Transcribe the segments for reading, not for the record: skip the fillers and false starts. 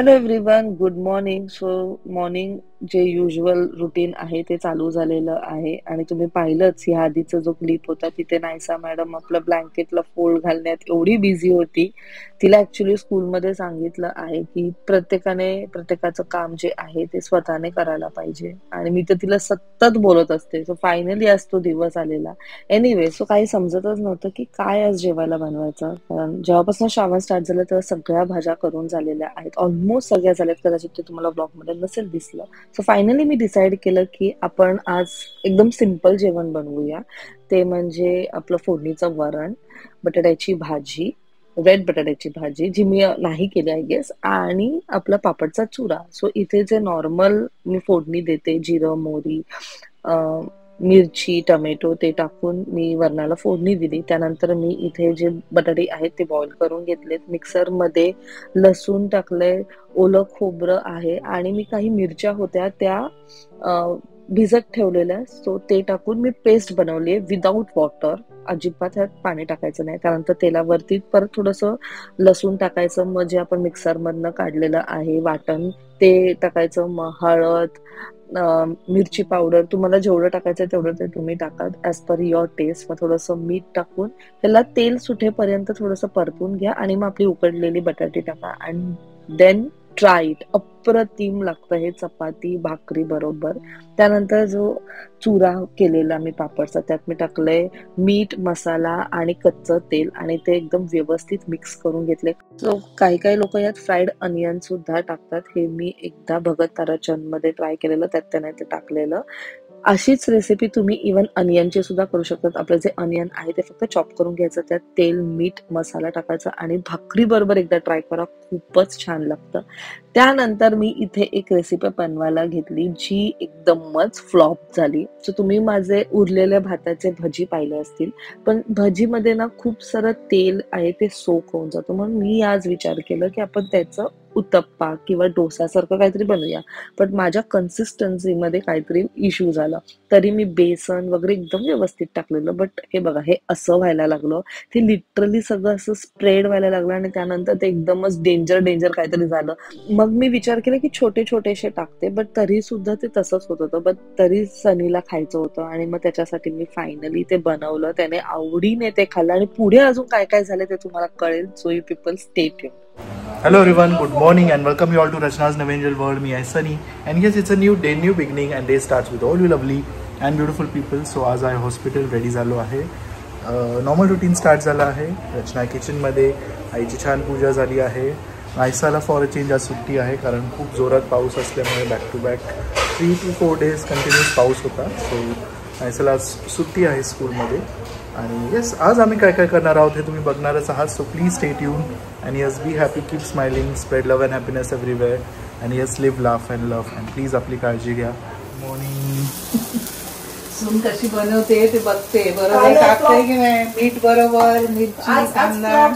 Hello everyone, good morning. So morning जे usual routine आहे ते चालू झालेलं आहे आणि तुम्ही पाहिलंच ह्या आधीचा जो क्लिप होता तिथे नायसा मॅडम आपलं ब्लँकेटला फोल्ड घालण्यात एवढी बिझी होती. तिला ऍक्च्युली स्कूलमध्ये सांगितलं आहे की प्रत्येकाने प्रत्येकाचं काम जे आहे ते स्वतःने करायला पाहिजे आणि मी तर तिला सतत बोलत असते. सो फायनली आज तो दिवस आलेला. एनिवे, सो काही समजतच नव्हतं की काय आज जेवायला बनवायचं. कारण जेव्हापासून श्रावण स्टार्ट झालं तेव्हा सगळ्या भाज्या करून झालेल्या आहेत, ऑलमोस्ट सगळ्या झाल्यात. कदाचित ते तुम्हाला ब्लॉगमध्ये नसेल दिसलं. सो फायनली मी डिसाईड केलं की आपण आज एकदम सिम्पल जेवण बनवूया. ते म्हणजे आपलं फोडणीचं वरण, बटाट्याची भाजी, रेड बटाट्याची भाजी जी मी नाही केली आय गेस, आणि आपला पापडचा चुरा. सो इथे जे नॉर्मल मी फोडणी देते, जिरं, मोहरी, मिरची, टोमॅटो ते टाकून मी वरणाला फोडणी दिली. त्यानंतर मी इथे जे बटाटे आहेत ते बॉईल करून घेतलेत. मिक्सरमध्ये लसूण टाकले, ओलं खोबरं आहे आणि मी काही मिरच्या होत्या त्या भिजत ठेवलेल्या, सो ते टाकून मी पेस्ट बनवली आहे विदाऊट वॉटर. अजिबात ह्यात पाणी टाकायचं नाही, कारण तर तेलावरती परत थोडंसं लसूण टाकायचं, मग जे आपण मिक्सरमधनं काढलेलं आहे वाटण ते टाकायचं, मग हळद, मिरची पावडर, तुम्हाला जेवढं टाकायचं तेवढं ते तुम्ही टाका ॲज पर युअर टेस्ट. मग थोडंसं मीठ टाकून त्याला तेल सुटेपर्यंत थोडंसं परतून घ्या आणि मग आपली उकडलेली बटाटे टाका आणि देन ट्राय इट. अप्रतिम लागतं हे चपाती भाकरी बरोबर. त्यानंतर जो चुरा केलेला मी पापडचा त्यात मी टाकलंय मीठ, मसाला आणि कच्चं तेल आणि ते एकदम व्यवस्थित मिक्स करून घेतले. सो काही काही लोक यात फ्राईड अनियन सुद्धा टाकतात. हे मी एकदा भगत ताराचंद मध्ये ट्राय केलेलं, त्यात त्याने ते टाकलेलं. अशीच रेसिपी तुम्ही इवन अनियनची सुद्धा करू शकतात. आपलं जे अनियन आहे ते फक्त चॉप करून घ्यायचं, त्यात तेल, मीठ, मसाला टाकायचा आणि भाकरी बरोबर एकदा ट्राय करा, खूपच छान लागतं. त्यानंतर मी इथे एक रेसिपी बनवायला घेतली जी एकदमच फ्लॉप झाली. सो तुम्ही माझे उरलेल्या भाताचे भजी पाहिले असतील, पण भजीमध्ये ना खूप सारं तेल आहे ते सोक होऊन जातं. म्हणून मी आज विचार केलं की आपण त्याचं उत्तप्पा किंवा डोसासारखं काहीतरी बनवूया. पण माझ्या कन्सिस्टन्सीमध्ये काहीतरी इश्यू झाला. तरी मी बेसन वगैरे एकदम व्यवस्थित टाकलेलं, बट हे बघा हे असं व्हायला लागलं. ते लिटरली सगळं असं स्प्रेड व्हायला लागलं आणि त्यानंतर ते एकदमच डेंजर काहीतरी झालं. मग मी विचार केला की छोटे छोटेसे टाकते, बट तरी सुद्धा ते तसंच होत होतं. बट तरी सनीला खायचं होतं आणि मग त्याच्यासाठी मी फायनली ते बनवलं. त्याने आवडीने ते खाल्लं आणि पुढे अजून काय काय झालं ते तुम्हाला कळेल. So you people stay tuned. Hello everyone, good morning and welcome you all to Rachna's Navangel World. Me is Sunny and yes, it's a new day, new beginning and day starts with all you lovely and beautiful people. So आज आहे hospital ready झालो आहे. Normal routine start झाला आहे. रचना किचनमध्ये आईची छान पूजा झाली आहे. आयसाला फॉर अ चेंज आज सुट्टी आहे कारण खूप जोरात पाऊस असल्यामुळे back to back 3 to 4 days continuous पाऊस होता. सो आयसाला आज सुट्टी आहे स्कूलमध्ये. आणि येस, आज आम्ही काय काय करणार आहोत हे तुम्ही बघणारच आहात. So please stay tune and yes, be happy, keep smiling, spread love and happiness everywhere and yes, live, laugh and love and please आपली काळजी घ्या. मॉर्निंग. सून कशी बनवते ते बघते. बरोबर टाकते की नाही, मीठ बरोबर, मिरची, कांदा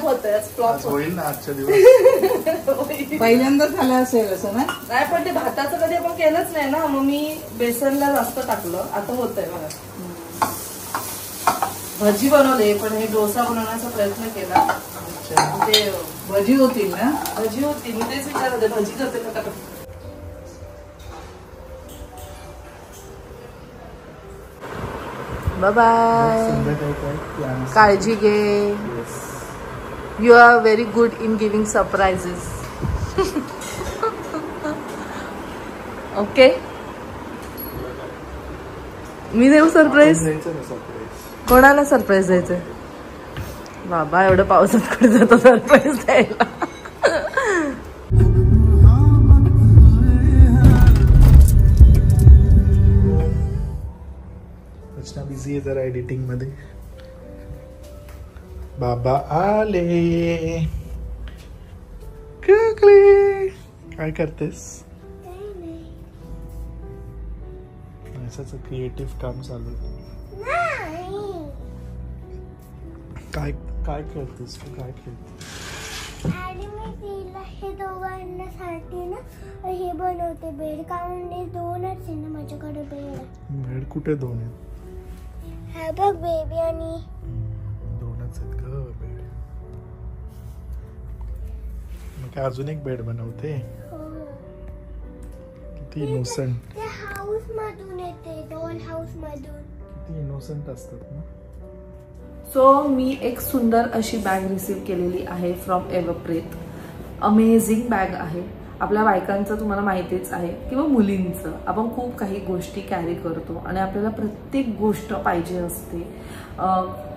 होईल ना आजच्या दिवस. पहिल्यांदा झालं असेल असं ना. नाही, पण ते भाताचं कधी आपण केलंच नाही ना, मग मी बेसनला जास्त टाकलं. आता होतंय मला. भजी बनवले, पण हे डोसा बनवण्याचा प्रयत्न केला. ते भजी होतील ना. भजी होती, मी तेच विचारत होते भजी करते का. बाय बाय, काळजी घे. You are very good in giving surprises. Okay, मी देऊ सरप्राईज. कोणाला सरप्राईज द्यायचंय बाबा? एवढं पावसात कुठे जातो सरप्राईज द्यायला. रचना बिझी आहे जरा एडिटिंग मध्ये. बाबा आले. काय करतेस? असंच क्रिएटिव्ह काम चालू. काय काय खेळतेस तू? काय खेळते? आणि मी तिला हे दोघांसाठी ना हे बनवते बेड. कारण हे दोनच आहे ना माझ्याकडे बेड. बेड कुठे दोन आहेत? हा बघ बेबी आणि दोनच आहेत ग बेड. काय अजून एक बेड बनवते? किती इनोसंट. ते हाऊस मधून येते, डॉल हाऊस मधून. किती इनोसंट असतात ना. सो मी एक सुंदर अशी बॅग रिसीव केलेली आहे फ्रॉम एव्हरप्रेत. अमेझिंग बॅग आहे. आपल्या बायकांचं तुम्हाला माहितीच आहे किंवा मुलींचं आपण खूप काही गोष्टी कॅरी करतो आणि आपल्याला प्रत्येक गोष्ट पाहिजे असते.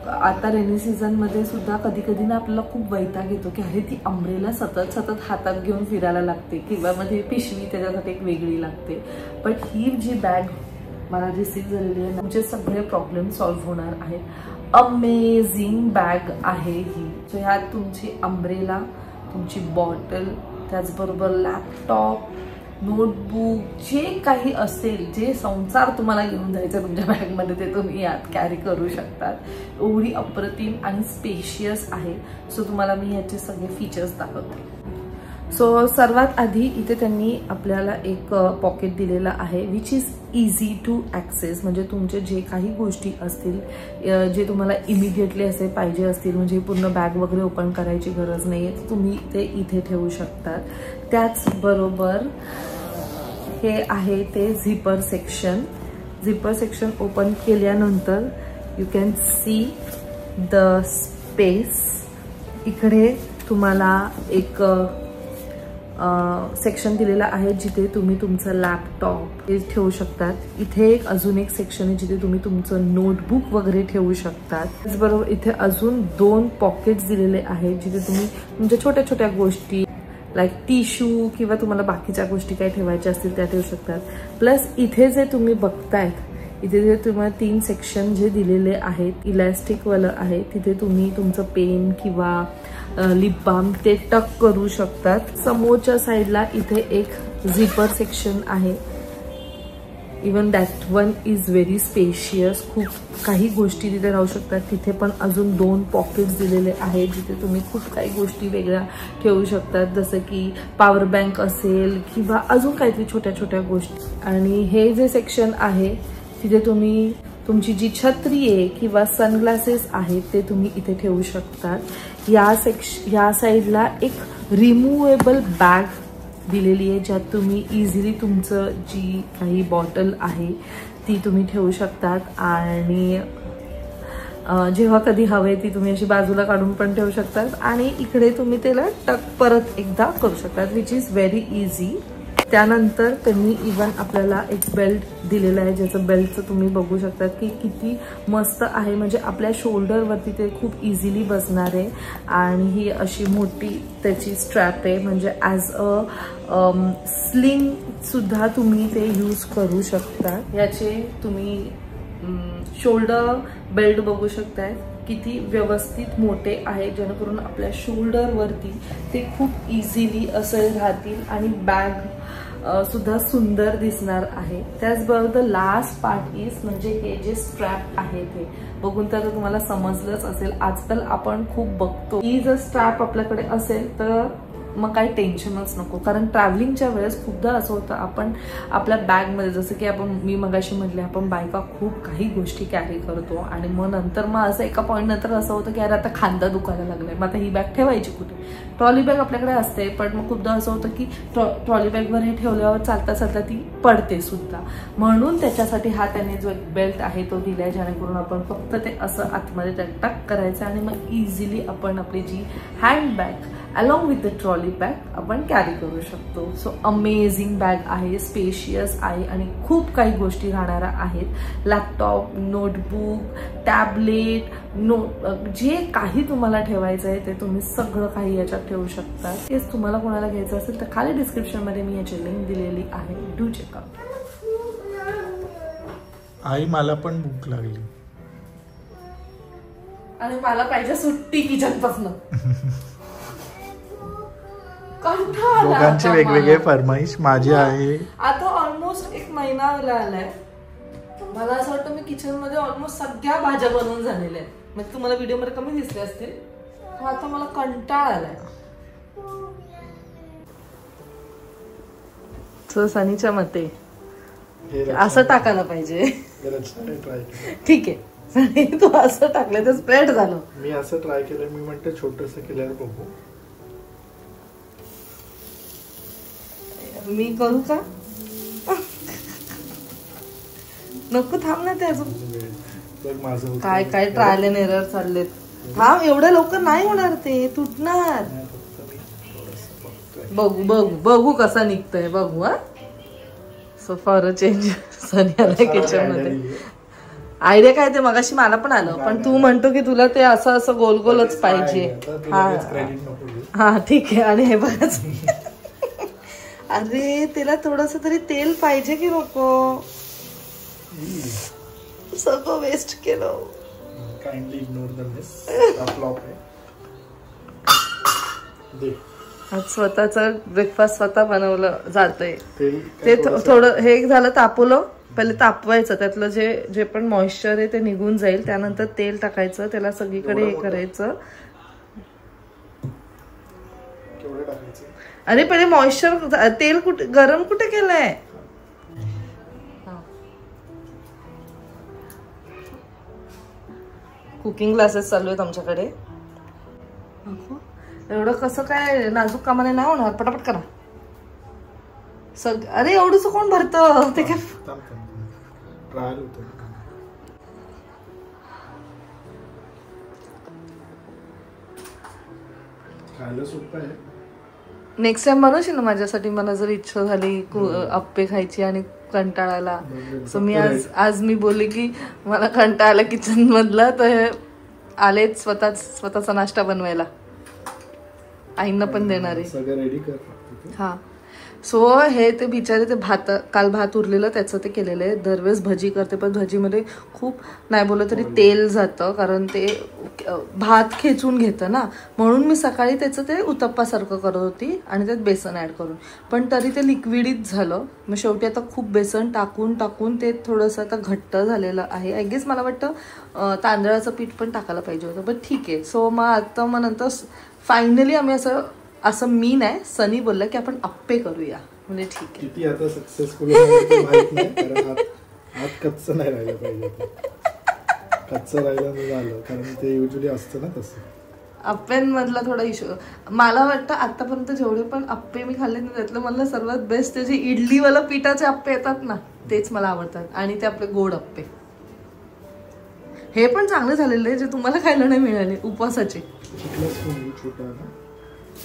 आता रेनी सीझनमध्ये सुद्धा कधी कधी ना आपल्याला खूप वैताग येतो की अरे ती अंब्रेला सतत सतत हातात घेऊन फिरायला लागते किंवा मध्ये पिशवी त्याच्यासाठी एक वेगळी लागते. बट ही जी बॅग मला रिसीव झालेली आहे तुमचे सगळे प्रॉब्लेम सॉल्व्ह होणार आहेत. अमेझिंग बॅग आहे ही. सो ह्यात तुमची अंब्रेला, तुमची बॉटल, त्याचबरोबर लॅपटॉप, नोटबुक, जे काही असेल, जे संसार तुम्हाला घेऊन जायचं तुमच्या बॅगमध्ये ते तुम्ही यात कॅरी करू शकतात. एवढी अप्रतिम आणि स्पेशियस आहे. सो तुम्हाला मी ह्याचे सगळे फीचर्स दाखवते. सो सर्वात आधी इथे त्यांनी आपल्याला एक पॉकेट दिलेला आहे which is easy to access. म्हणजे तुमचे जे काही गोष्टी असतील जे तुम्हाला इमिडिएटली असे पाहिजे असतील, म्हणजे पूर्ण बॅग वगैरे ओपन करायची गरज नाही आहे, तुम्ही ते इथे ठेवू शकतात. त्याचबरोबर हे आहे ते zipper section. Zipper section open केल्यानंतर you can see the space. इकडे तुम्हाला एक सेक्शन दिलेला आहे जिथे तुम्ही तुमचं लॅपटॉप हे ठेवू शकतात. इथे एक अजून एक सेक्शन आहे जिथे तुम्ही तुमचं नोटबुक वगैरे ठेवू शकतात. त्याचबरोबर इथे अजून 2 पॉकेट्स दिलेले आहेत जिथे तुम्ही तुमच्या छोट्या छोट्या गोष्टी लाईक टिश्यू किंवा तुम्हाला बाकीच्या गोष्टी काय ठेवायच्या असतील त्या ठेवू शकतात. प्लस इथे जे तुम्ही बघतायत इथे जे तुम्हाला 3 सेक्शन जे दिलेले आहेत इलॅस्टिकवालं आहे, तिथे तुम्ही तुमचं पेन किंवा लिप बाम ते टक करू शकतात. समोरच्या साईडला इथे एक झिपर सेक्शन आहे. Even that one is very spacious. खूप काही गोष्टी तिथे राहू शकतात. तिथे पण अजून 2 पॉकेट्स दिलेले आहेत जिथे तुम्ही खूप काही गोष्टी वेगळ्या ठेवू शकतात, जसं की पॉवर बँक असेल किंवा अजून काहीतरी छोट्या छोट्या गोष्टी. आणि हे जे सेक्शन आहे तिथे तुम्ही तुमची जी छत्री आहे किंवा सनग्लासेस आहेत ते तुम्ही इथे ठेवू शकतात. या साईडला एक रिमूव्हेबल बॅग दिलेली आहे ज्यात तुम्ही इझिली तुमचं जी काही बॉटल आहे ती तुम्ही ठेवू शकतात. आणि जेव्हा कधी हवे ती तुम्ही अशी बाजूला काढून पण ठेवू शकतात. आणि इकडे तुम्ही त्याला टक परत एकदा करू शकतात विच इज व्हेरी इझी. त्यानंतर त्यांनी इवन आपल्याला एक बेल्ट दिलेला आहे ज्याचं बेल्टचं तुम्ही बघू शकतात की किती मस्त आहे. म्हणजे आपल्या शोल्डरवरती ते खूप इझिली बसणार आहे. आणि ही अशी मोठी त्याची स्ट्रॅप आहे, म्हणजे ॲज अ स्लिंग सुद्धा तुम्ही ते यूज करू शकता. याचे तुम्ही शोल्डर बेल्ट बघू शकताय किती व्यवस्थित मोठे आहे, जेणेकरून आपल्या शोल्डरवरती ते खूप इझिली असे राहतील आणि बॅग सुद्धा सुंदर दिसणार आहे. त्याचबरोबर द लास्ट पार्ट इज म्हणजे हे जे स्ट्रॅप आहे ते बघून तर तुम्हाला समजलंच असेल. आजकाल आपण खूप बघतो की जर स्ट्रॅप आपल्याकडे असेल तर मग काही टेन्शनच नको. कारण ट्रॅव्हलिंगच्या वेळेस खूपदा असं होतं आपण आपल्या बॅगमध्ये जसं की मी मगाशी म्हटले आपण बायका खूप काही गोष्टी कॅरी करतो आणि मग नंतर मग असं एका पॉईंट नंतर असं होतं की अरे आता खांदा दुखायला लागलाय, मग आता ही बॅग ठेवायची कुठे. ट्रॉली बॅग आपल्याकडे असते पण मग खूपदा असं होतं की ट्रॉली बॅगवर हे ठेवल्यावर चालता चालता ती पडते सुद्धा. म्हणून त्याच्यासाठी हा त्याने जो एक बेल्ट आहे तो दिलाय जेणेकरून आपण फक्त ते असं आतमध्ये टक करायचं आणि मग इझिली आपण आपली जी hand bag along with the trolley bag आपण कॅरी करू शकतो. सो अमेझिंग बॅग आहे, स्पेशियस आहे आणि खूप काही गोष्टी राहणाऱ्या आहेत. लॅपटॉप, नोटबुक, टॅबलेट, जे काही तुम्हाला ठेवायचं आहे ते तुम्ही सगळं काही याच्यात ठेवू शकता. तेच तुम्हाला कोणाला घ्यायचं असेल तर खाली डिस्क्रिप्शनमध्ये मी याची लिंक दिलेली आहे, डू चेकआउट. आई मला पण भूक लागली आणि मला पाहिजे सुट्टी किचनपासून. दोघांचे वेगवेगळे फरमाईश. माझी आहे आता ऑलमोस्ट 1 महिना आलाय. मला असं वाटतं मी किचन मध्ये ऑलमोस्ट सगळ्या भाज्या बनवून झालेल्या आहेत. म्हणजे तुम्हाला व्हिडिओ मध्ये कमी दिसले असतील. आता मला कंटाळा आलाय. सनीच्या मते असं टाकायला पाहिजे. ठीक आहे सनी तू असं टाकलं तर स्प्रेड झालं. मी असं ट्राय केलं. मी म्हणते छोटस केल्यावर बघू. मी करू का? नको, थांब ना ते अजून. काय काय ट्रायल अँड एरर चाललेत. थांब, एवढ्या लवकर नाही होणार, ते तुटणार. बघू बघू बघू कसा निघतोय बघू. हा सो फॉर अ चेंज सनी आलाय किचन मध्ये. आयडिया काय ते मगाशी मला पण आलं, पण तू म्हणतो की तुला ते असं असं गोल गोलच पाहिजे. हा ठीक आहे. आणि हे बघाच, अरे त्याला थोडस तरी तेल पाहिजे की नको. सगळं वेस्ट केलं. आज स्वतःच ब्रेकफास्ट स्वतः बनवलं जातंय. ते थोडं हे झालं, तापवलं. पहिले तापवायचं, त्यातलं जे पण मॉइश्चर आहे ते निघून जाईल. त्यानंतर तेल टाकायचं, त्याला सगळीकडे हे करायचं. अरे पहिले मॉइश्चर, तेल कुठे गरम कुठे केलंय? कुकिंग क्लासेस चालू आहेत आमच्याकडे. एवढं कसं काय नाजूक कामाने नाही होणार, पटापट करा. अरे एवढंच कोण भरतं ते काय? नेक्स्ट टाइम बनवशील ना माझ्यासाठी. मला जर इच्छा झाली अप्पे खायची आणि कंटाळाला, सो मी आज मी बोलले की मला कंटाळा किचन मधला, तर आलेच स्वतःचा नाश्ता बनवायला. आईंना पण देणार आहे. हा सो हे ते बिचारे ते काल भात उरलेलं त्याचं ते केलेलं आहे. दरवेळेस भजी करते, पण भजीमध्ये खूप नाही बोललं तरी तेल जातं, कारण ते भात खेचून घेतं ना. म्हणून मी सकाळी त्याचं ते उत्तप्पासारखं करत होती आणि त्यात बेसन ॲड करून, पण तरी ते लिक्विडच झालं. मग शेवटी आता खूप बेसन टाकून ते थोडंसं आता घट्ट झालेलं आहे. आय गेस मला वाटतं तांदळाचं पीठ पण टाकायला पाहिजे होतं, पण ठीक आहे. सो मग आता मग नंतर फायनली आम्ही असं मी नाही, सनी बोलला की आपण अप्पे करूया. म्हणजे ठीक आहे. किती आता सक्सेसफुल माहित नाही, कारण हात कच्चं नाही राहिलं पाहिजे. कच्चं राहिलं झालं, कारण ते युजली असतं ना तसं. अप्प्यांमधला थोडा इश्यू मला वाटतं. आतापर्यंत जेवढे पण अप्पे मी खाल्ले ना, त्यातलं मला सर्वात बेस्ट ते जे इडलीवाला पिठाचे अप्पे येतात ना, तेच मला आवडतात. आणि ते आपले गोड अप्पे हे पण चांगले झालेले, जे तुम्हाला खायला नाही मिळाले उपवासाचे.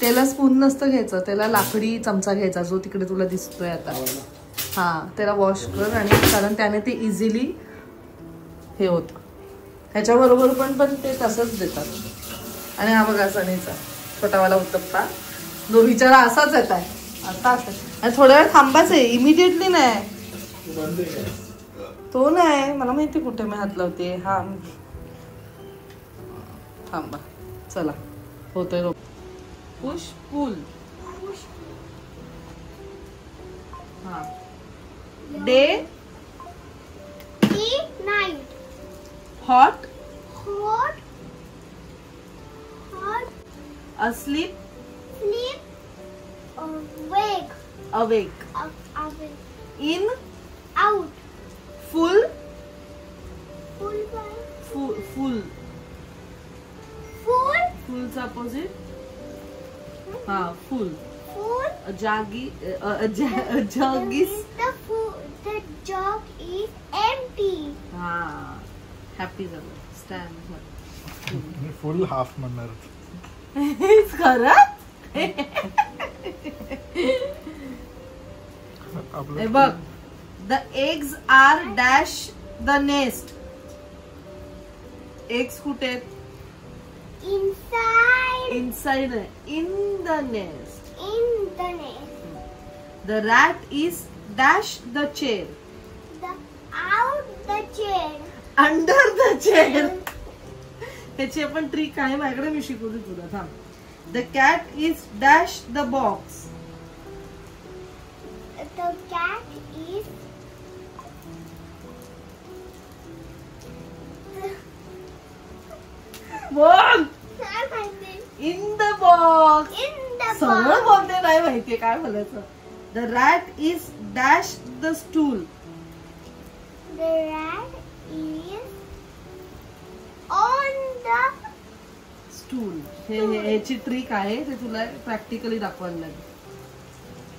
त्याला स्पून नसतं घ्यायचं, त्याला लाकडी चमचा घ्यायचा, जो तिकडे तुला दिसतोय आता. हा त्याला वॉश कर, आणि कारण त्याने ते इझिली हे होतं. ह्याच्याबरोबर पण ते तसंच देतात. आणि हा बघा सनीचा छोटावाला उत्तप्पा, जो बिचारा असाच येत आहे आता. आणि थोड्या वेळ थांबायचं आहे, इमिडिएटली नाही. तो नाही, मला माहिती कुठे मी हात लावते. हा थांबा, चला होतोय. Push pull. हा day night. Hot asleep, awake, in, out, full, full's opposite. हा full. A jug is the jug is empty. हा happy झालं. stand फुल हाफ म्हणणार. खरं बघ. The eggs are dash the nest. Eggs कुठे? Inside. In the nest. The rat is dash the chair. Out the chair. Under the chair. त्याची आपण trick आहे माझ्याकडे, मी शिकवते तुला, थांब. The cat is dash the box. The cat is बोल. In the box. सगळं बोलते, नाही माहितीये काय बोलायचं. The rat is dash the stool. The rat is on the stool. ह्याची ट्रिक आहे, ते तुला प्रॅक्टिकली दाखवायला लागेल.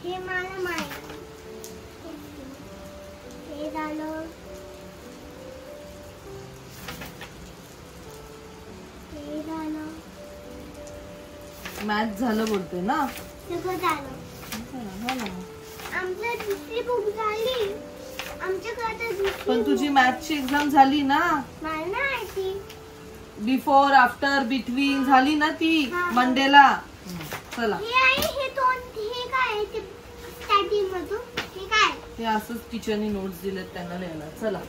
हे मला माहित. हे झालं. हे झालं. मॅथ झालं बोलते ना. सगळं झालं. आमची दुसरी बुक झाली. आमच्याकडे आता दुसरी पण तुझी मॅथची एक्झाम झाली ना. मला नाही माहिती. बिफोर आफ्टर बिटवीन झाली ना ती हा. मंडेला. चला हे आहे हे दोन. हे काय आहे ते स्टार्टिंग मधून हे काय हे असंच टीचरनी नोट्स दिलेत त्यांना लिहायला. चला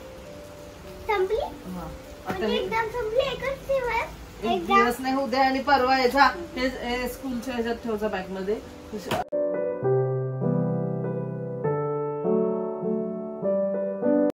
संपली. हा. आता म्हणजे हे एक्झाम संपली एकच दिवस. एक दिवस नाही, उद्या आणि परवा याचा हे स्कूलच्या ह्याच्यात ठेवचा बॅग मध्ये.